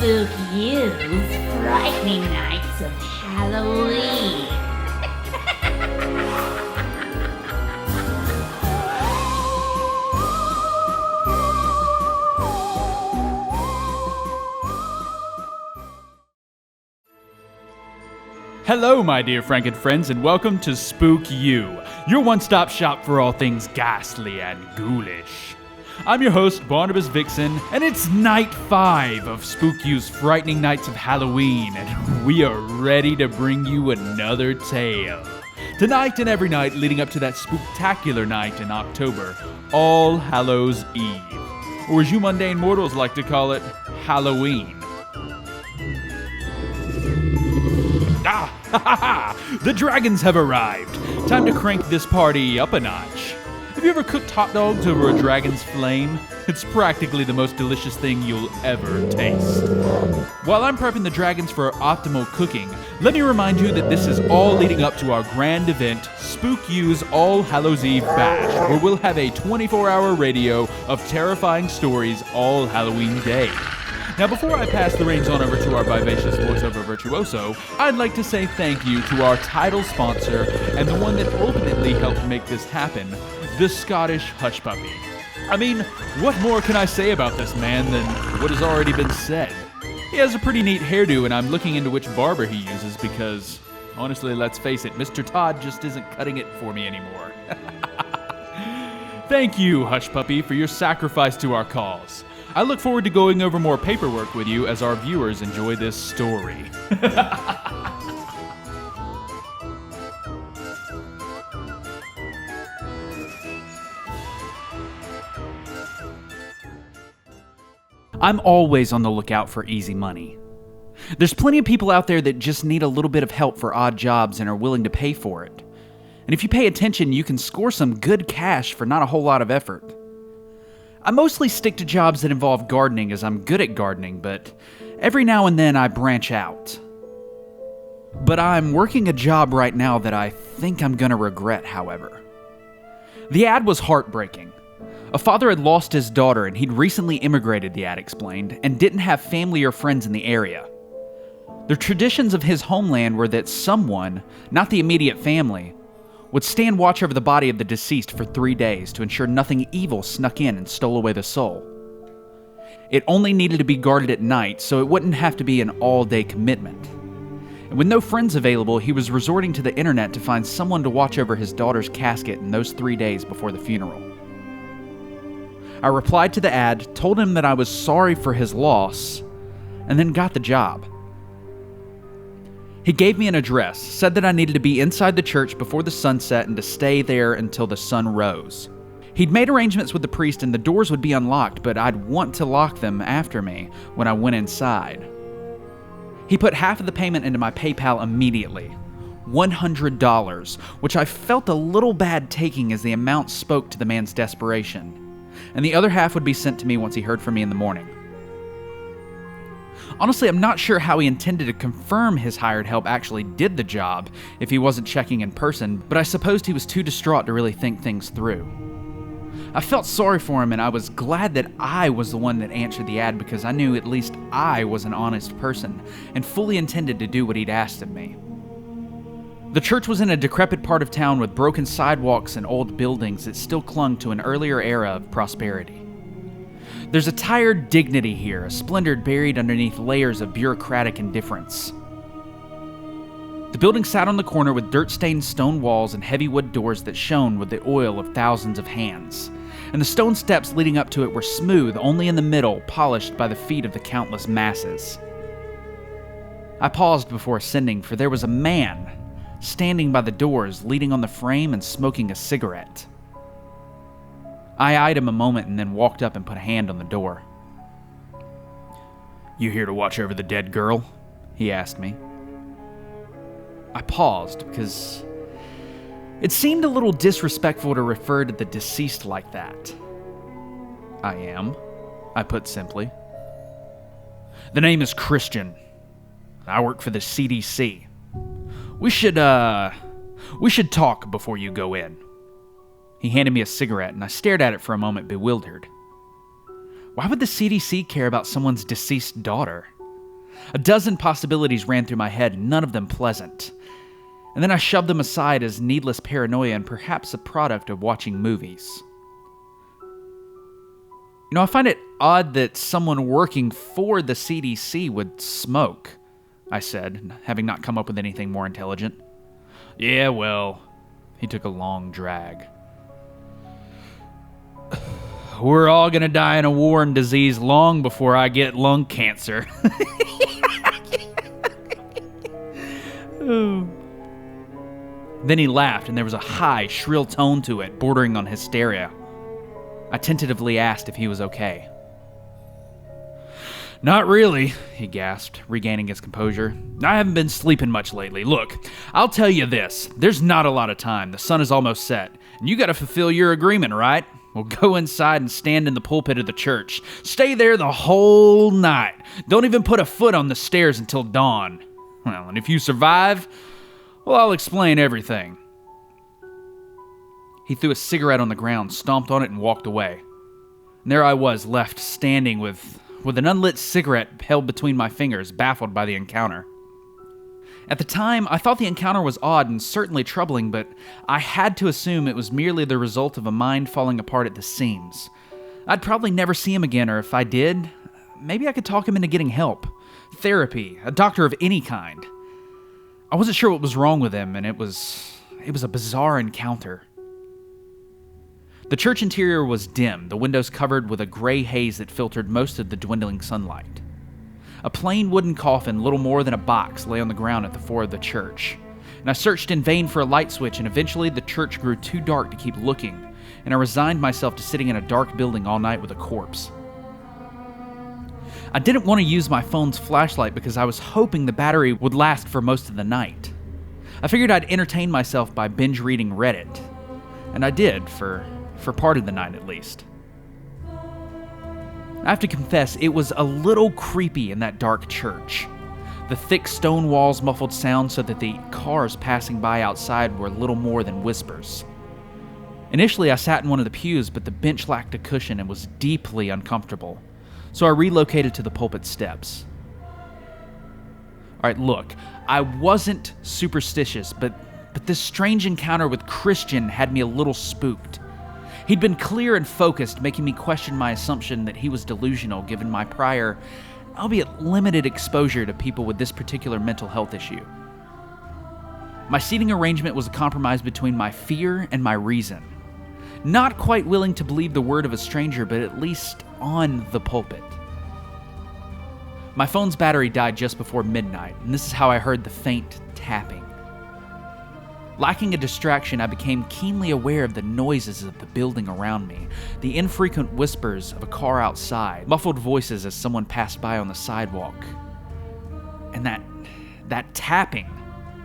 Spookyou's frightening nights of Halloween. Hello, my dear Franken friends, and welcome to Spookyou, your one-stop shop for all things ghastly and ghoulish. I'm your host, Barnabas Vixen, and it's night 5 of Spookyou's Frightening Nights of Halloween, and we are ready to bring you another tale. Tonight and every night leading up to that spooktacular night in October, All Hallows Eve, or as you mundane mortals like to call it, Halloween. The dragons have arrived. Time to crank this party up a notch. Have you ever cooked hot dogs over a dragon's flame? It's practically the most delicious thing you'll ever taste. While I'm prepping the dragons for optimal cooking, let me remind you that this is all leading up to our grand event, Spookyou's All Hallows Eve Bash, where we'll have a 24-hour radio of terrifying stories all Halloween Day. Now, before I pass the reins on over to our vivacious voiceover virtuoso, I'd like to say thank you to our title sponsor and the one that ultimately helped make this happen, the Scottish Hush Puppy. I mean, what more can I say about this man than what has already been said? He has a pretty neat hairdo, and I'm looking into which barber he uses because, honestly, let's face it, Mr. Todd just isn't cutting it for me anymore. Thank you, Hush Puppy, for your sacrifice to our cause. I look forward to going over more paperwork with you as our viewers enjoy this story. I'm always on the lookout for easy money. There's plenty of people out there that just need a little bit of help for odd jobs and are willing to pay for it. And if you pay attention, you can score some good cash for not a whole lot of effort. I mostly stick to jobs that involve gardening as I'm good at gardening, but every now and then I branch out. But I'm working a job right now that I think I'm gonna regret, however. The ad was heartbreaking. A father had lost his daughter and he'd recently immigrated, the ad explained, and didn't have family or friends in the area. The traditions of his homeland were that someone, not the immediate family, would stand watch over the body of the deceased for 3 days to ensure nothing evil snuck in and stole away the soul. It only needed to be guarded at night, so it wouldn't have to be an all-day commitment. And with no friends available, he was resorting to the internet to find someone to watch over his daughter's casket in those 3 days before the funeral. I replied to the ad, told him that I was sorry for his loss, and then got the job. He gave me an address, said that I needed to be inside the church before the sunset and to stay there until the sun rose. He'd made arrangements with the priest and the doors would be unlocked, but I'd want to lock them after me when I went inside. He put half of the payment into my PayPal immediately, $100, which I felt a little bad taking as the amount spoke to the man's desperation, and the other half would be sent to me once he heard from me in the morning. Honestly, I'm not sure how he intended to confirm his hired help actually did the job if he wasn't checking in person, but I supposed he was too distraught to really think things through. I felt sorry for him, and I was glad that I was the one that answered the ad because I knew at least I was an honest person and fully intended to do what he'd asked of me. The church was in a decrepit part of town with broken sidewalks and old buildings that still clung to an earlier era of prosperity. There's a tired dignity here, a splendor buried underneath layers of bureaucratic indifference. The building sat on the corner with dirt-stained stone walls and heavy wood doors that shone with the oil of thousands of hands, and the stone steps leading up to it were smooth only in the middle, polished by the feet of the countless masses. I paused before ascending, for there was a man standing by the doors, leaning on the frame and smoking a cigarette. I eyed him a moment and then walked up and put a hand on the door. "You here to watch over the dead girl?" he asked me. I paused because it seemed a little disrespectful to refer to the deceased like that. "I am," I put simply. "The name is Christian. I work for the CDC. We should talk before you go in." He handed me a cigarette, and I stared at it for a moment, bewildered. Why would the CDC care about someone's deceased daughter? A dozen possibilities ran through my head, none of them pleasant. And then I shoved them aside as needless paranoia and perhaps a product of watching movies. I find it odd that someone working for the CDC would smoke, I said, having not come up with anything more intelligent. Yeah, well, he took a long drag. We're all gonna die in a war and disease long before I get lung cancer. Then he laughed, and there was a high, shrill tone to it, bordering on hysteria. I tentatively asked if he was okay. Not really, he gasped, regaining his composure. I haven't been sleeping much lately. Look, I'll tell you this. There's not a lot of time. The sun is almost set. And you gotta fulfill your agreement, right? Well, go inside and stand in the pulpit of the church. Stay there the whole night. Don't even put a foot on the stairs until dawn. Well, and if you survive, well, I'll explain everything. He threw a cigarette on the ground, stomped on it, and walked away. And there I was, left standing with an unlit cigarette held between my fingers, baffled by the encounter. At the time, I thought the encounter was odd and certainly troubling, but I had to assume it was merely the result of a mind falling apart at the seams. I'd probably never see him again, or if I did, maybe I could talk him into getting help. Therapy, a doctor of any kind. I wasn't sure what was wrong with him, and it was a bizarre encounter. The church interior was dim, the windows covered with a gray haze that filtered most of the dwindling sunlight. A plain wooden coffin, little more than a box, lay on the ground at the fore of the church. And I searched in vain for a light switch, and eventually the church grew too dark to keep looking, and I resigned myself to sitting in a dark building all night with a corpse. I didn't want to use my phone's flashlight because I was hoping the battery would last for most of the night. I figured I'd entertain myself by binge reading Reddit, and I did for part of the night at least. I have to confess, it was a little creepy in that dark church. The thick stone walls muffled sound so that the cars passing by outside were little more than whispers. Initially, I sat in one of the pews, but the bench lacked a cushion and was deeply uncomfortable, so I relocated to the pulpit steps. Alright, look, I wasn't superstitious, but this strange encounter with Christian had me a little spooked. He'd been clear and focused, making me question my assumption that he was delusional given my prior, albeit limited exposure to people with this particular mental health issue. My seating arrangement was a compromise between my fear and my reason. Not quite willing to believe the word of a stranger, but at least on the pulpit. My phone's battery died just before midnight, and this is how I heard the faint tapping. Lacking a distraction, I became keenly aware of the noises of the building around me, the infrequent whispers of a car outside, muffled voices as someone passed by on the sidewalk. And that tapping,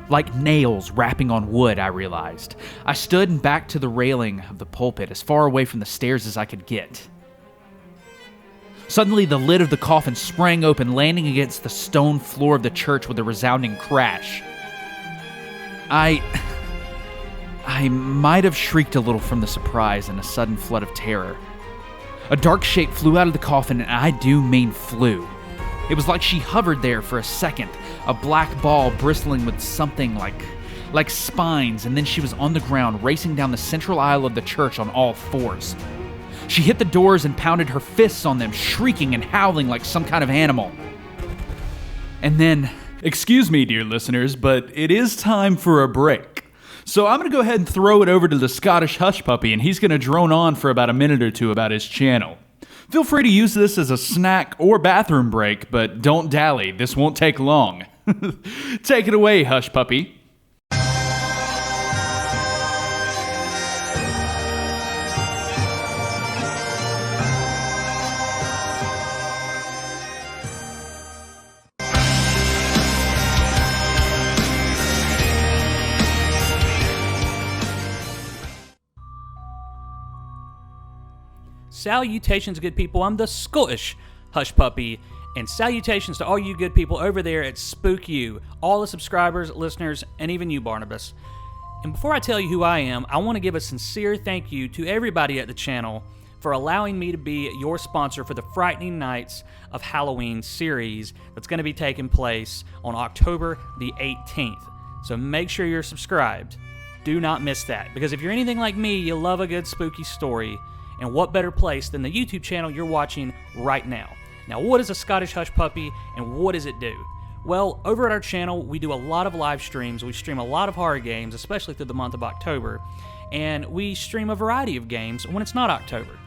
like nails rapping on wood, I realized. I stood and backed to the railing of the pulpit, as far away from the stairs as I could get. Suddenly, the lid of the coffin sprang open, landing against the stone floor of the church with a resounding crash. I might have shrieked a little from the surprise and a sudden flood of terror. A dark shape flew out of the coffin, and I do mean flew. It was like she hovered there for a second, a black ball bristling with something like spines, and then she was on the ground, racing down the central aisle of the church on all fours. She hit the doors and pounded her fists on them, shrieking and howling like some kind of animal. And then, excuse me, dear listeners, but it is time for a break. So I'm going to go ahead and throw it over to the Scottish Hush Puppy, and he's going to drone on for about a minute or two about his channel. Feel free to use this as a snack or bathroom break, but don't dally. This won't take long. Take it away, Hush Puppy. Salutations, good people. I'm the Scottish Hush Puppy, and salutations to all you good people over there at Spookyou, all the subscribers, listeners, and even you, Barnabas. And before I tell you who I am, I want to give a sincere thank you to everybody at the channel for allowing me to be your sponsor for the Frightening Nights of Halloween series that's going to be taking place on October the 18th. So make sure you're subscribed. Do not miss that, because if you're anything like me, you love a good spooky story, and what better place than the YouTube channel you're watching right now. Now, what is a Scottish Hush Puppy, and what does it do? Well, over at our channel, we do a lot of live streams. We stream a lot of horror games, especially through the month of October, and we stream a variety of games when it's not October.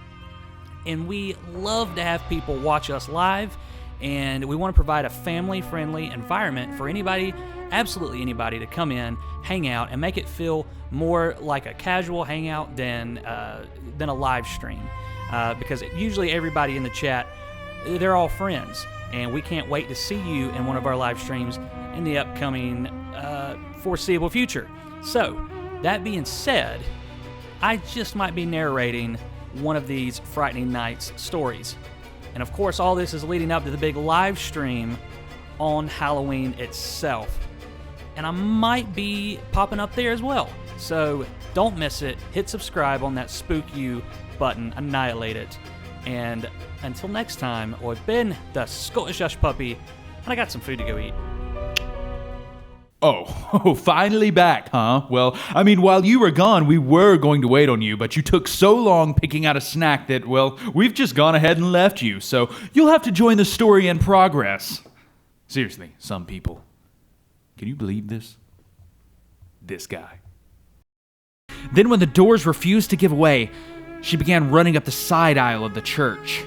And we love to have people watch us live, and we want to provide a family-friendly environment for anybody, absolutely anybody, to come in, hang out, and make it feel more like a casual hangout than a live stream. Because usually everybody in the chat, they're all friends, and we can't wait to see you in one of our live streams in the upcoming foreseeable future. So, that being said, I just might be narrating one of these Frightening Nights stories. And of course, all this is leading up to the big live stream on Halloween itself. And I might be popping up there as well. So don't miss it. Hit subscribe on that Spookyou button. Annihilate it. And until next time, I've been the Scottish Hush Puppy, and I got some food to go eat. Oh, finally back, huh? Well, I mean, while you were gone, we were going to wait on you, but you took so long picking out a snack that, well, we've just gone ahead and left you, so you'll have to join the story in progress. Seriously, some people. Can you believe this? This guy. Then when the doors refused to give way, she began running up the side aisle of the church.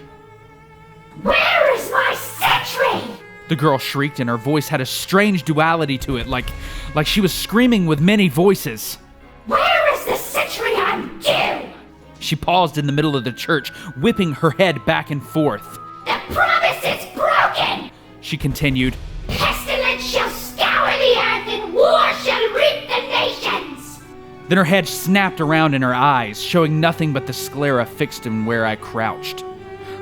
Where is my sentry? The girl shrieked, and her voice had a strange duality to it, like she was screaming with many voices. Where is the sentry I'm due? She paused in the middle of the church, whipping her head back and forth. The promise is broken! She continued. Pestilence shall scour the earth, and war shall reap the nations! Then her head snapped around in her eyes, showing nothing but the sclera fixed in where I crouched.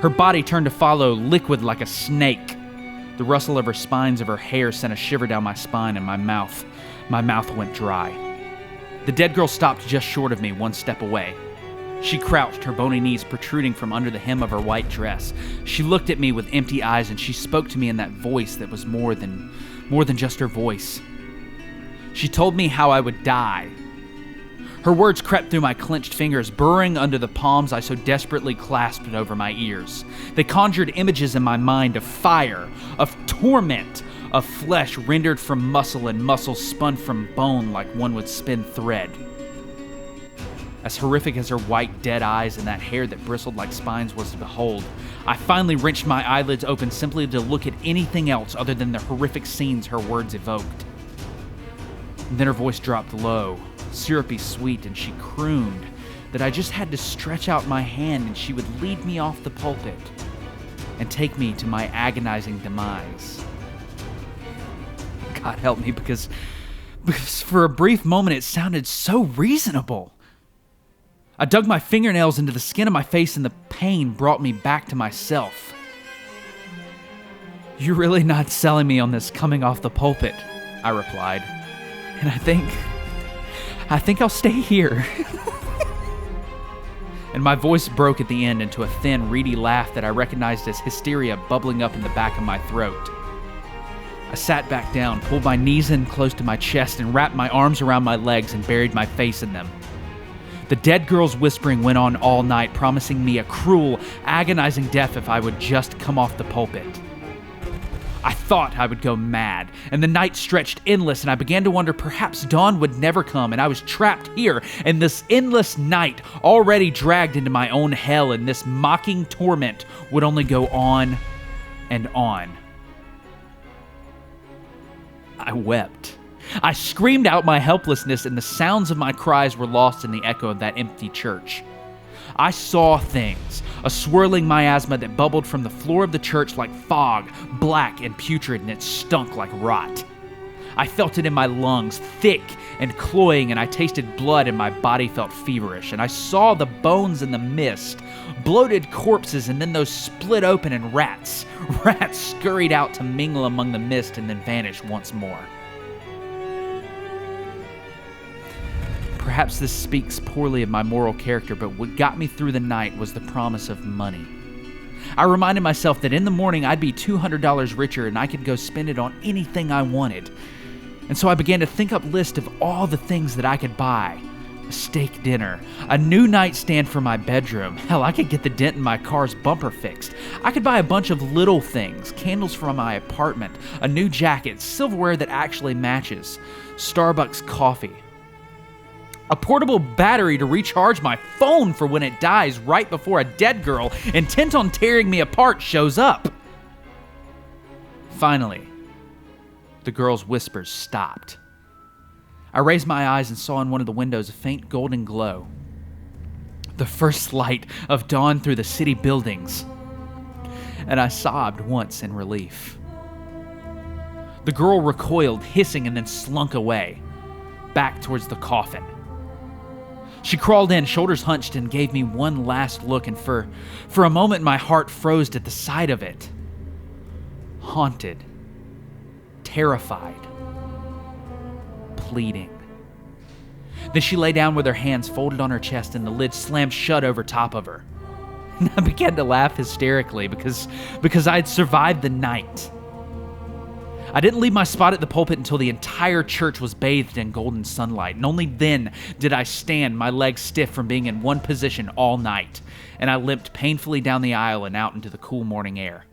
Her body turned to follow, liquid like a snake. The rustle of her spines of her hair sent a shiver down my spine, and my mouth went dry. The dead girl stopped just short of me, one step away. She crouched, her bony knees protruding from under the hem of her white dress. She looked at me with empty eyes, and she spoke to me in that voice that was more than just her voice. She told me how I would die. Her words crept through my clenched fingers, burrowing under the palms I so desperately clasped over my ears. They conjured images in my mind of fire, of torment, of flesh rendered from muscle and muscle spun from bone like one would spin thread. As horrific as her white, dead eyes and that hair that bristled like spines was to behold, I finally wrenched my eyelids open simply to look at anything else other than the horrific scenes her words evoked. And then her voice dropped low, syrupy sweet, and she crooned that I just had to stretch out my hand and she would lead me off the pulpit and take me to my agonizing demise. God help me, because for a brief moment it sounded so reasonable. I dug my fingernails into the skin of my face, and the pain brought me back to myself. You're really not selling me on this coming off the pulpit, I replied. And I think I'll stay here. And my voice broke at the end into a thin, reedy laugh that I recognized as hysteria bubbling up in the back of my throat. I sat back down, pulled my knees in close to my chest, and wrapped my arms around my legs and buried my face in them. The dead girl's whispering went on all night, promising me a cruel, agonizing death if I would just come off the pulpit. I thought I would go mad, and the night stretched endless, and I began to wonder perhaps dawn would never come, and I was trapped here in this endless night, already dragged into my own hell, and this mocking torment would only go on and on. I wept. I screamed out my helplessness, and the sounds of my cries were lost in the echo of that empty church. I saw things, a swirling miasma that bubbled from the floor of the church like fog, black and putrid, and it stunk like rot. I felt it in my lungs, thick and cloying, and I tasted blood and my body felt feverish, and I saw the bones in the mist, bloated corpses, and then those split open, and rats scurried out to mingle among the mist and then vanish once more. Perhaps this speaks poorly of my moral character, but what got me through the night was the promise of money. I reminded myself that in the morning I'd be $200 richer and I could go spend it on anything I wanted. And so I began to think up a list of all the things that I could buy. A steak dinner, a new nightstand for my bedroom. Hell, I could get the dent in my car's bumper fixed. I could buy a bunch of little things, candles for my apartment, a new jacket, silverware that actually matches, Starbucks coffee, a portable battery to recharge my phone for when it dies right before a dead girl intent on tearing me apart shows up. Finally, the girl's whispers stopped. I raised my eyes and saw in one of the windows a faint golden glow. The first light of dawn through the city buildings. And I sobbed once in relief. The girl recoiled, hissing, and then slunk away, back towards the coffin. She crawled in, shoulders hunched, and gave me one last look, and for a moment my heart froze at the sight of it. Haunted, terrified, pleading. Then she lay down with her hands folded on her chest and the lid slammed shut over top of her. And I began to laugh hysterically because I had survived the night. I didn't leave my spot at the pulpit until the entire church was bathed in golden sunlight, and only then did I stand, my legs stiff from being in one position all night, and I limped painfully down the aisle and out into the cool morning air.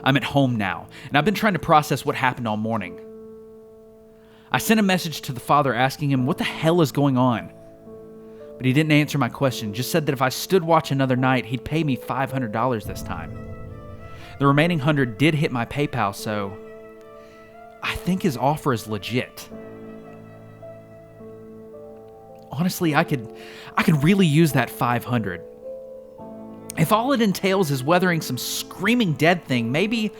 I'm at home now, and I've been trying to process what happened all morning. I sent a message to the father asking him what the hell is going on, but he didn't answer my question, just said that if I stood watch another night, he'd pay me $500 this time. The remaining 100 did hit my PayPal, so I think his offer is legit. Honestly, I could really use that 500. If all it entails is weathering some screaming dead thing, maybe,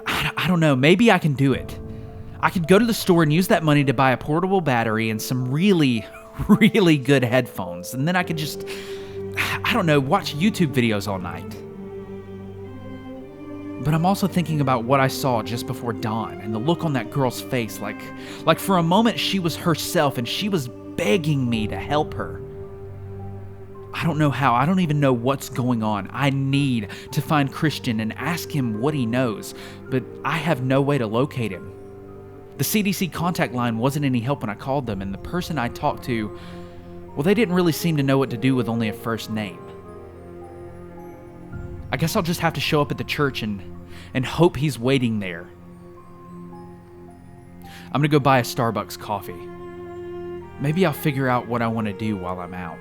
I don't know, maybe I can do it. I could go to the store and use that money to buy a portable battery and some really, really good headphones, and then I could just, I don't know, watch YouTube videos all night. But I'm also thinking about what I saw just before dawn and the look on that girl's face, like for a moment she was herself and she was begging me to help her. I don't know how. I don't even know what's going on. I need to find Christian and ask him what he knows, but I have no way to locate him. The CDC contact line wasn't any help when I called them, and the person I talked to, well, they didn't really seem to know what to do with only a first name. I guess I'll just have to show up at the church and hope he's waiting there. I'm gonna go buy a Starbucks coffee. Maybe I'll figure out what I want to do while I'm out.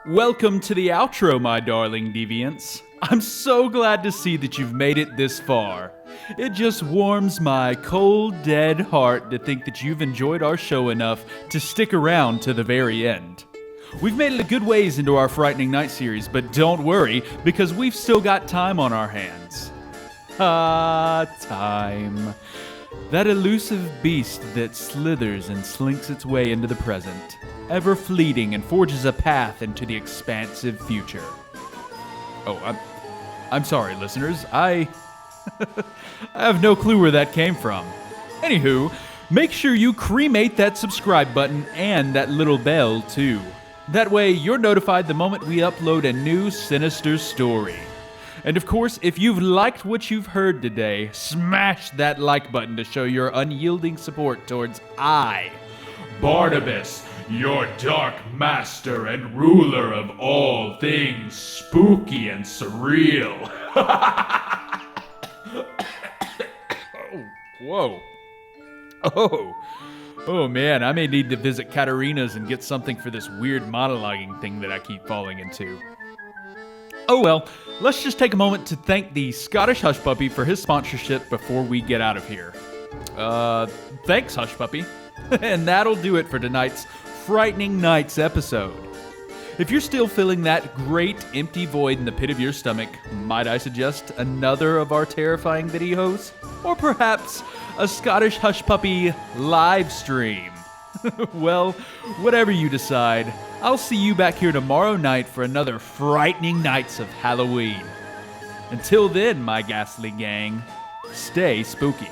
Welcome to the outro, my darling deviants. I'm so glad to see that you've made it this far. It just warms my cold, dead heart to think that you've enjoyed our show enough to stick around to the very end. We've made it a good ways into our Frightening Night series, but don't worry, because we've still got time on our hands. Time. That elusive beast that slithers and slinks its way into the present, ever fleeting and forges a path into the expansive future. Oh, I'm sorry, listeners. I have no clue where that came from. Anywho, make sure you cremate that subscribe button and that little bell, too. That way, you're notified the moment we upload a new sinister story. And of course, if you've liked what you've heard today, smash that like button to show your unyielding support towards Barnabas, your dark master and ruler of all things spooky and surreal. Whoa. Oh man, I may need to visit Katarina's and get something for this weird monologuing thing that I keep falling into. Oh well, let's just take a moment to thank the Scottish Hush Puppy for his sponsorship before we get out of here. Thanks, Hush Puppy. And that'll do it for tonight's Frightening Nights episode. If you're still feeling that great empty void in the pit of your stomach, might I suggest another of our terrifying videos? Or perhaps a Scottish hush puppy live stream? Well, whatever you decide, I'll see you back here tomorrow night for another frightening nights of Halloween. Until then, my ghastly gang, stay spooky.